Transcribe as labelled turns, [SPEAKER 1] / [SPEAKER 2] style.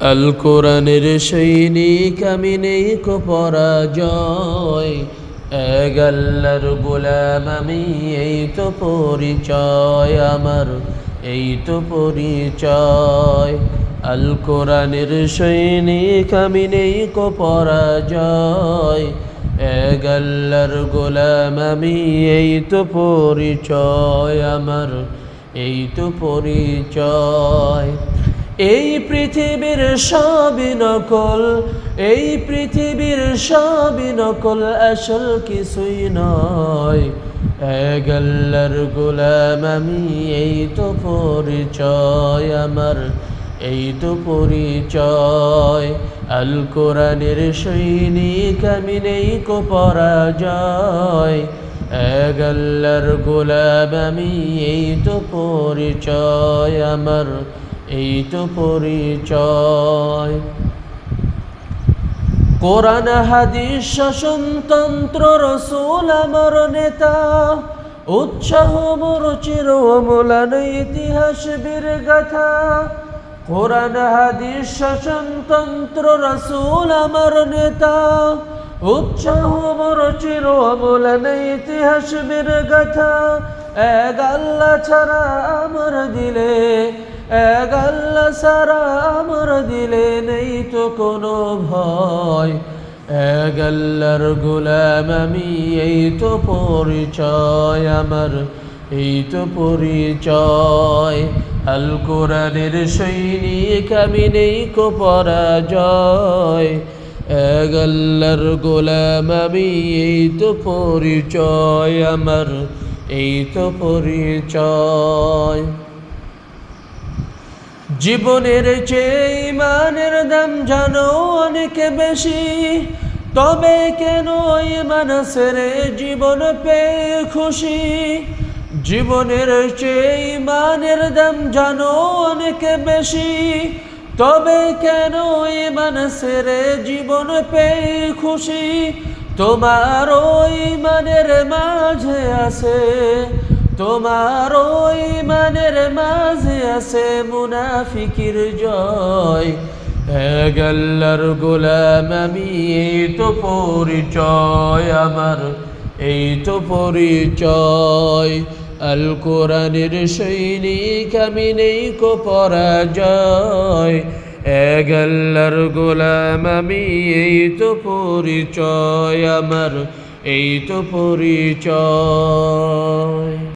[SPEAKER 1] আল কোরআনের সৈনিক আমি নেই কো পরাজয়, এক আল্লাহর গোলাম আমি, এই তো পরিচয় আমার, এই তো পরিচয়। আল কোরআনের সৈনিক আমি নেই কো পরাজয়, এক আল্লাহর গোলাম আমি, এই তো পরিচয় আমার, এই তো পরিচয়। এই পৃথিবীর সবই নকল, এই পৃথিবীর সবই নকল, আসল কিছুই নয়, এক আল্লাহর গোলাম আমি, এই তো পরিচয় আমার, এই তো পরিচয়। আল কোরআনের সৈনিক আমি নেই কো পরাজয়, এক আল্লাহর গোলাম আমি, এই তো পরিচয় আমার, এই তো পরিচয়। কোরআন হাদিস শাসনতন্ত্র রসুল আমার নেতা, উৎসাহ মোর চির অমলান ইতিহাস বীর গাথা। কোরআন হাদিস শাসনতন্ত্র রসুল আমার নেতা, উৎসাহ মোর চির অমলান ইতিহাস বীর গাথা। এক আল্লাহ ছাড়া আমার দিলে, এক আল্লাহ ছাড়া আমার দিলে নেই তো কোনো ভয়, এক আল্লাহর গোলাম আমি, এই তো পরিচয় আমার, এই তো পরিচয়। আল কোরআনের সৈনিক আমি নেই কো পরাজয়, এক আল্লাহর গোলাম আমি, এই তো পরিচয় আমার, এই তো পরিচয়। জীবনের চেয়ে ইমানের দাম জানো অনেক বেশি, তবে কেন ইমান ছেড়ে জীবন পেয়ে খুশি। জীবনের চেয়ে ইমানের দাম জানো অনেক বেশি, তবে কেন ইমান ছেড়ে জীবন পেয়ে খুশি। তোমার ওই ইমানের মাঝে আছে, তোমার ওই ইমানের মাঝে আছে মুনাফিকির জয়, এক আল্লাহর গোলাম আমি, এই তো পরিচয় আমার, এই তো পরিচয়। আল কোরআনের সৈনিক আমি নেই কো পরাজয়, এক আল্লাহর গোলাম আমি, এই তো পরিচয় আমার, এই তো পরিচয়।